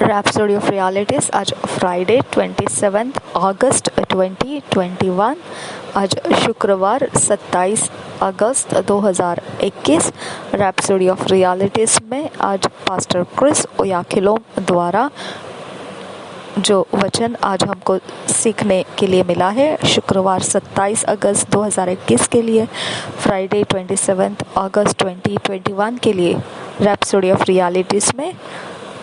Rhapsody of realities आज Friday 27 अगस्त 2021। आज शुक्रवार 27 अगस्त 2021। रैप्सोडी ऑफ रियलिटीज़ में आज पास्टर क्रिस ओयाखिलोम द्वारा जो वचन आज हमको सीखने के लिए मिला है, शुक्रवार 27 अगस्त 2021 के लिए, फ्राइडे 27 अगस्त 2021 के लिए रैप्सोडी ऑफ रियलिटीज़ में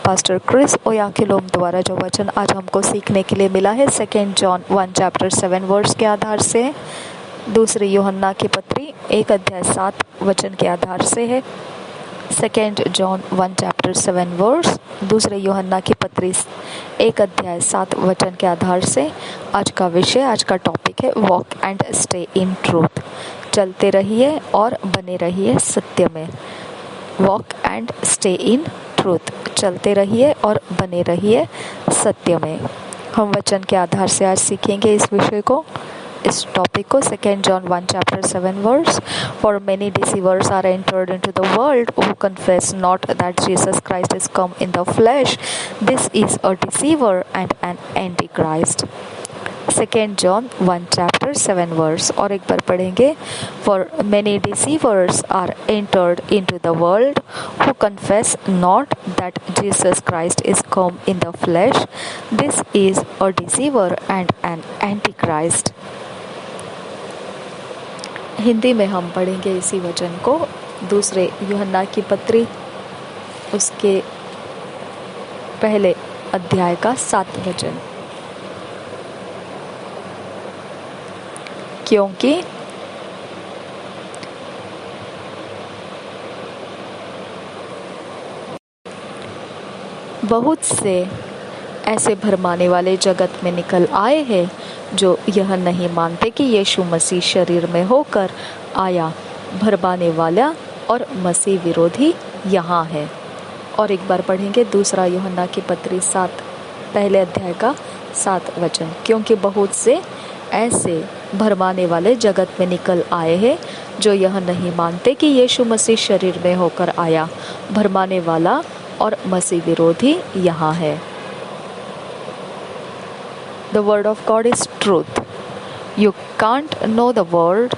पास्टर क्रिस ओयाखिलोम द्वारा जो वचन आज हमको सीखने के लिए मिला है, 2 जॉन 1 चैप्टर 7 वर्स के आधार से है। दूसरी यूहन्ना की पत्री 1 अध्याय 7 वचन के आधार से है। 2 जॉन 1 चैप्टर 7 वर्स, दूसरे यूहन्ना की पत्री 1 अध्याय 7 वचन के आधार से आज का विषय, आज का टॉपिक है walk and stay in truth. चलते रहिए और बने रहिए सत्य में। Walk and stay in truth, चलते रहिए और बने रहिए सत्य में। हम वचन के आधार से आज सीखेंगे इस विषय को, इस टॉपिक को। 2 John 1 chapter 7 verse, for many deceivers are entered into the world who confess not that Jesus Christ is come in the flesh. This is a deceiver and an antichrist. 2 John 1 chapter 7 verse, और एक बार पढ़ेंगे। For many deceivers are entered into the world who confess not that Jesus Christ is come in the flesh. This is a deceiver and an antichrist. Hindi में हम पढ़ेंगे इसी वचन को, दूसरे यूहन्ना की पत्री उसके पहले अध्याय का 7 वचन। क्योंकि बहुत से ऐसे भरमाने वाले जगत में निकल आए हैं जो यह नहीं मानते कि यीशु मसीह शरीर में होकर आया। भरमाने वाला और मसीह विरोधी यहाँ है। और एक बार पढ़ेंगे दूसरा यूहन्ना की पत्री 7 पहले अध्याय का 7 वचन। क्योंकि बहुत से ऐसे भरमाने वाले जगत में निकल आए हैं जो यह नहीं मानते कि यीशु मसीह शरीर में होकर आया। भरमाने वाला और मसीह विरोधी यहाँ है। The word of God is truth. You can't know the word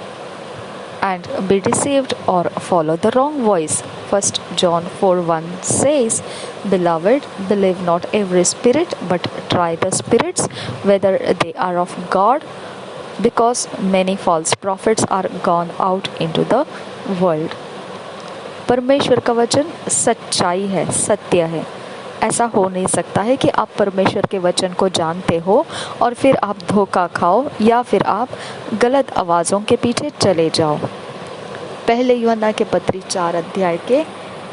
and be deceived or follow the wrong voice. 1 John 4:1 says, Beloved, believe not every spirit, but try the spirits, whether they are of God, because many false prophets are gone out into the world. परमेश्वर का वचन सच्चाई है, सत्य है। ऐसा हो नहीं सकता है कि आप परमेश्वर के वचन को जानते हो और फिर आप धोखा खाओ या फिर आप गलत आवाज़ों के पीछे चले जाओ। पहले यूहन्ना के पत्री 4 अध्याय के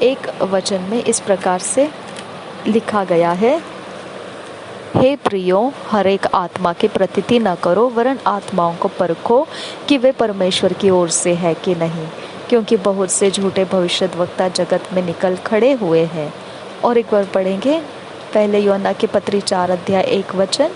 1 वचन में इस प्रकार से लिखा गया है, हे प्रियो, हर एक आत्मा की प्रतीति न करो, वरन आत्माओं को परखो कि वे परमेश्वर की ओर से है कि नहीं, क्योंकि बहुत से झूठे भविष्यद्वक्ता जगत में निकल खड़े हुए हैं। और एक बार पढ़ेंगे पहले यूहन्ना की पत्री 4 अध्याय 1 वचन,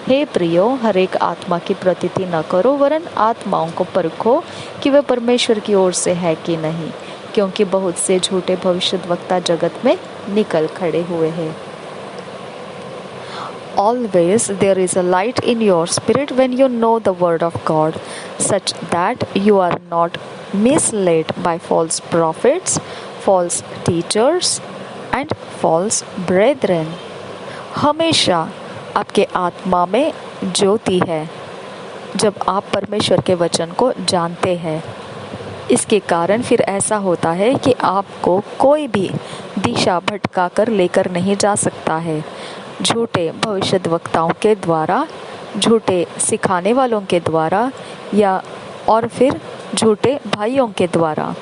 हे प्रियो, हर एक आत्मा की प्रतीति न करो, वरन आत्माओं को परखो कि वे परमेश्वर की ओर से है कि नहीं, क्योंकि बहुत से झूठे भविष्यद्वक्ता जगत में निकल खड़े हुए हैं। Always there is a light in your spirit when you know the word of God, such that you are not misled by false prophets, false teachers and false brethren. हमेशा आपके आत्मा में ज्योति है जब आप परमेश्वर के वचन को जानते हैं। इसके कारण फिर ऐसा होता है कि आपको कोई भी दिशा भटका कर लेकर नहीं जा सकता है। झूठे भविष्यद्वक्ताओं के द्वारा, झूठे सिखाने वालों के द्वारा या और फिर झूठे भाइयों के द्वारा।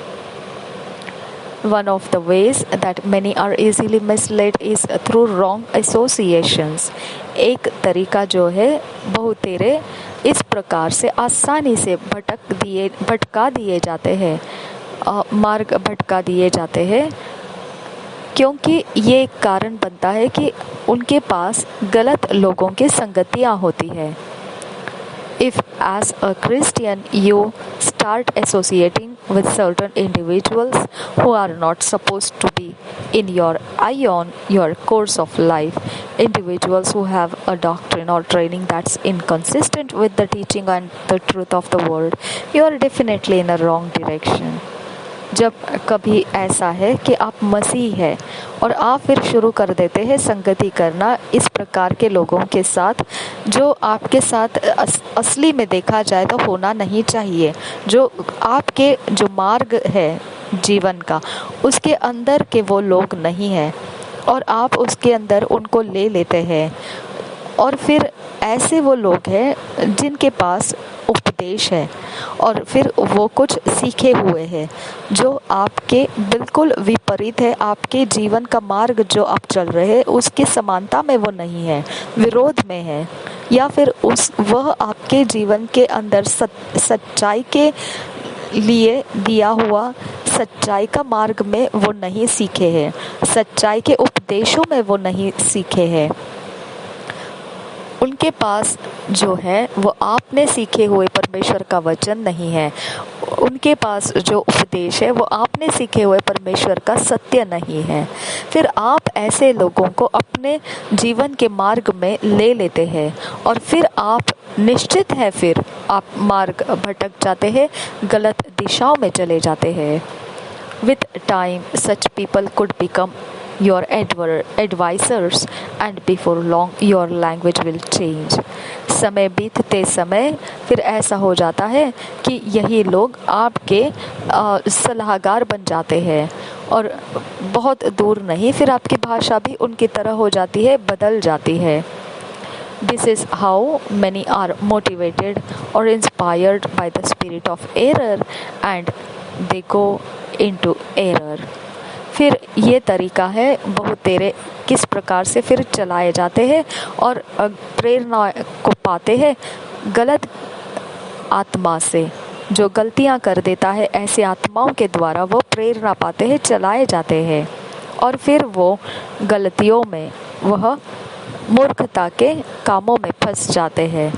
One of the ways that many are easily misled is through wrong associations. एक तरीका जो है बहुतेरे इस प्रकार से आसानी से भटका दिए जाते हैं, मार्ग भटका दिए जाते हैं, क्योंकि ये एक कारण बनता है कि उनके पास गलत लोगों की संगतियाँ होती है। If as a Christian you start associating with certain individuals who are not supposed to be in your ion, your course of life, individuals who have a doctrine or training that's inconsistent with the teaching and the truth of the world, you are definitely in a wrong direction. जब कभी ऐसा है कि आप मसीह है और आप फिर शुरू कर देते हैं संगति करना इस प्रकार के लोगों के साथ जो आपके साथ असली में देखा जाए तो होना नहीं चाहिए, जो आपके जो मार्ग है जीवन का उसके अंदर के वो लोग नहीं हैं और आप उसके अंदर उनको ले लेते हैं, और फिर ऐसे वो लोग हैं जिनके पास उपदेश है और फिर वो कुछ सीखे हुए हैं जो आपके बिल्कुल विपरीत है, आपके जीवन का मार्ग जो आप चल रहे हैं उसकी समानता में वो नहीं है, विरोध में है, या फिर वह आपके जीवन के अंदर सच्चाई के लिए दिया हुआ सच्चाई का मार्ग में वो नहीं सीखे हैं, सच्चाई के उपदेशों में वो नहीं सीखे हैं। उनके पास जो है वो आपने सीखे हुए परमेश्वर का वचन नहीं है, उनके पास जो उपदेश है वो आपने सीखे हुए परमेश्वर का सत्य नहीं है। फिर आप ऐसे लोगों को अपने जीवन के मार्ग में ले लेते हैं और फिर आप निश्चित है फिर आप मार्ग भटक जाते हैं, गलत दिशाओं में चले जाते हैं। With time, such people could become your advisors, and before long your language will change. समय बीतते समय फिर ऐसा हो जाता है कि यही लोग आपके सलाहकार बन जाते हैं और बहुत दूर नहीं फिर आपकी भाषा भी उनकी तरह हो जाती है, बदल जाती है। This is how many are motivated or inspired by the spirit of error and they go into error. फिर ये तरीका है बहुत तेरे किस प्रकार से फिर चलाए जाते हैं और प्रेरणा को पाते हैं गलत आत्मा से, जो गलतियां कर देता है ऐसे आत्माओं के द्वारा वो प्रेरणा पाते हैं, चलाए जाते हैं और फिर वो गलतियों में वह मूर्खता के कामों में फंस जाते हैं।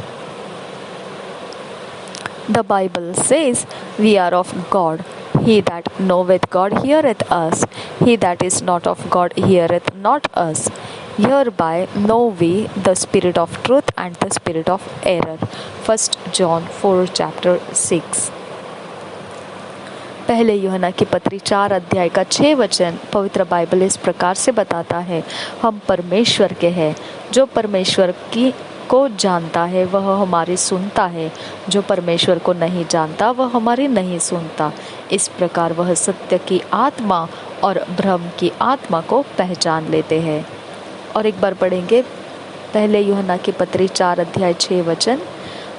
The Bible says we are of God. He that knoweth God heareth us. He that is not of God heareth not us. Hereby know we the spirit of truth and the spirit of error. 1 John 4 chapter 6. पहले यूहन्ना की पत्री 4 अध्याय का 6 वचन पवित्र Bible इस प्रकार से बताता है, हम परमेश्वर के हैं, जो परमेश्वर की को जानता है वह हमारी सुनता है, जो परमेश्वर को नहीं जानता वह हमारी नहीं सुनता। इस प्रकार वह सत्य की आत्मा और भ्रम की आत्मा को पहचान लेते हैं। और एक बार पढ़ेंगे पहले यूहन्ना की पत्री 4 अध्याय 6 वचन,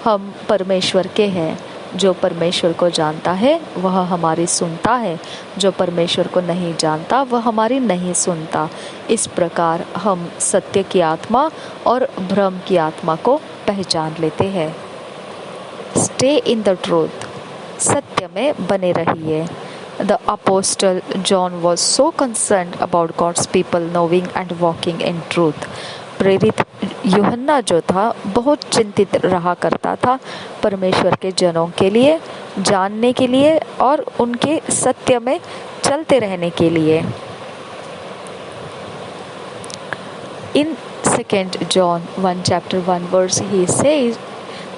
हम परमेश्वर के हैं, जो परमेश्वर को जानता है वह हमारी सुनता है, जो परमेश्वर को नहीं जानता वह हमारी नहीं सुनता। इस प्रकार हम सत्य की आत्मा और भ्रम की आत्मा को पहचान लेते हैं। स्टे इन द ट्रूथ, सत्य में बने रहिए। The apostle John was so concerned about God's people knowing and walking in truth. प्रेरित यूहन्ना जो था बहुत चिंतित रहा करता था परमेश्वर के जनों के लिए, जानने के लिए और उनके सत्य में चलते रहने के लिए। In 2 John 1 chapter 1 verse he says,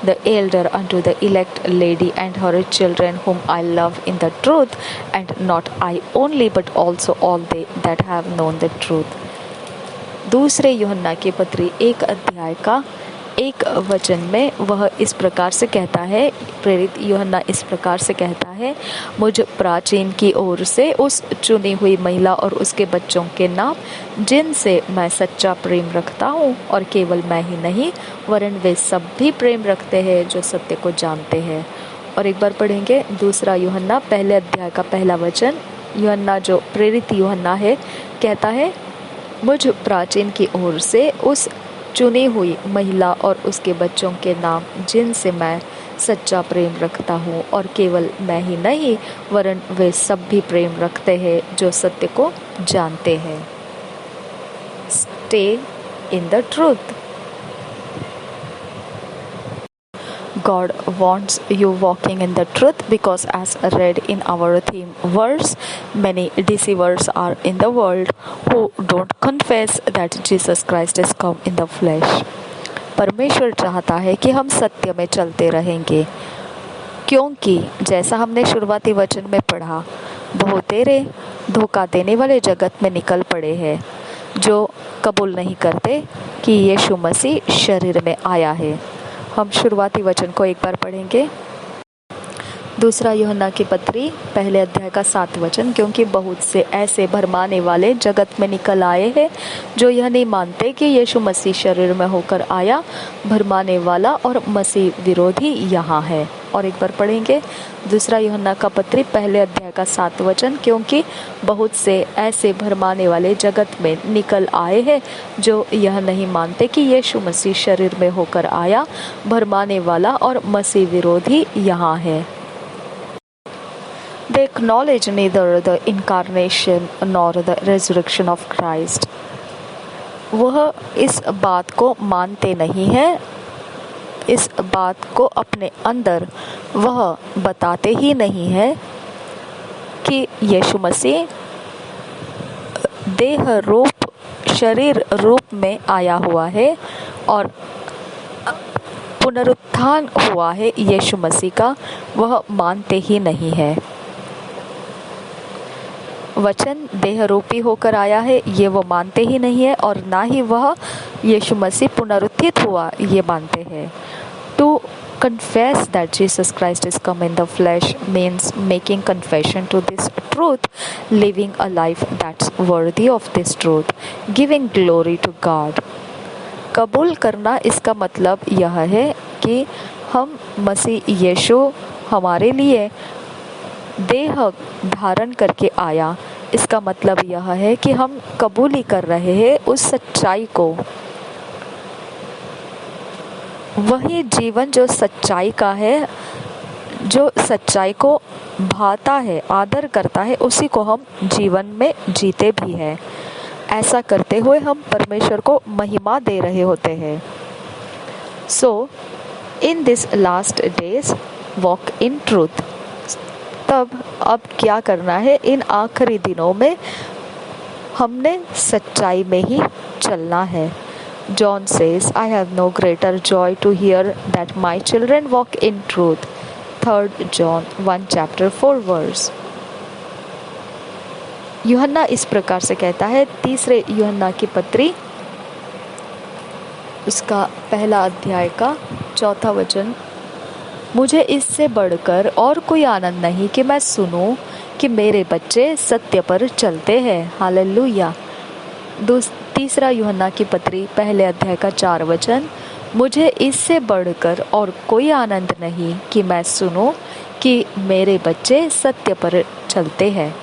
the elder unto the elect lady and her children whom I love in the truth, and not I only but also all they that have known the truth. दूसरे यूहन्ना की पत्री 1 अध्याय का 1 वचन में वह इस प्रकार से कहता है, प्रेरित यूहन्ना इस प्रकार से कहता है, मुझ प्राचीन की ओर से उस चुनी हुई महिला और उसके बच्चों के नाम जिनसे मैं सच्चा प्रेम रखता हूँ, और केवल मैं ही नहीं वरन वे सब भी प्रेम रखते हैं जो सत्य को जानते हैं। और एक बार पढ़ेंगे दूसरा यूहन्ना पहले अध्याय का पहला वचन। यूहन्ना जो प्रेरित यूहन्ना है कहता है, मुझ प्राचीन की ओर से उस चुनी हुई महिला और उसके बच्चों के नाम जिनसे मैं सच्चा प्रेम रखता हूँ, और केवल मैं ही नहीं वरन वे सब भी प्रेम रखते हैं जो सत्य को जानते हैं। Stay in the truth. God wants you walking in the truth because, as read in our theme verse, many deceivers are in the world who don't confess that Jesus Christ is come in the flesh. परमेश्वर चाहता है कि हम सत्य में चलते रहेंगे, क्योंकि जैसा हमने शुरुआती वचन में पढ़ा, बहुतेरे धोखा देने वाले जगत में निकल पड़े हैं जो कबूल नहीं करते कि यीशु मसीह शरीर में आया है। हम शुरुआती वचन को एक बार पढ़ेंगे। दूसरा यूहन्ना की पत्री पहले अध्याय का 7 वचन, क्योंकि बहुत से ऐसे भरमाने वाले जगत में निकल आए हैं जो यह नहीं मानते कि यीशु मसीह शरीर में होकर आया। भरमाने वाला और मसीह विरोधी यहाँ है। और एक बार पढ़ेंगे दूसरा यूहन्ना का पत्री पहले अध्याय का 7 वचन, क्योंकि बहुत से ऐसे भरमाने वाले जगत में निकल आए हैं जो यह नहीं मानते कि यीशु मसीह शरीर में होकर आया। भरमाने वाला और मसीह विरोधी यहाँ है। They acknowledge neither the incarnation nor the resurrection of Christ. वह इस बात को मानते नहीं है, इस बात को अपने अंदर वह बताते ही नहीं है कि यीशु मसीह देह रूप शरीर रूप में आया हुआ है और पुनरुत्थान हुआ है यीशु मसीह का, वह मानते ही नहीं है। वचन देह रूपी होकर आया है ये वो मानते ही नहीं है, और ना ही वह यीशु मसीह पुनरुत्थित हुआ ये मानते हैं। To confess that Jesus Christ is come in the flesh means making confession to this truth, living a life that's worthy of this truth, giving glory to God. कबूल करना इसका मतलब यह है कि हम मसीह यीशु हमारे लिए देह धारण करके आया। इसका मतलब यह है कि हम कबूली कर रहे हैं उस सच्चाई को, वही जीवन जो सच्चाई का है, जो सच्चाई को भाता है, आदर करता है, उसी को हम जीवन में जीते भी हैं। ऐसा करते हुए हम परमेश्वर को महिमा दे रहे होते हैं। So in this last days walk in truth. तब अब क्या करना है? इन आखिरी दिनों में हमने सच्चाई में ही चलना है। John says, I have no greater joy to hear that my children walk in truth. 3 John 1 chapter 4 verse. यूहन्ना इस प्रकार से कहता है, तीसरे यूहन्ना की पत्री उसका पहला अध्याय का 4 वचन, मुझे इससे बढ़कर और कोई आनंद नहीं कि मैं सुनूं कि मेरे बच्चे सत्य पर चलते हैं। हालेलुया। तीसरा यूहन्ना की पत्री पहले अध्याय का 4 वचन, मुझे इससे बढ़कर और कोई आनंद नहीं कि मैं सुनूं कि मेरे बच्चे सत्य पर चलते हैं।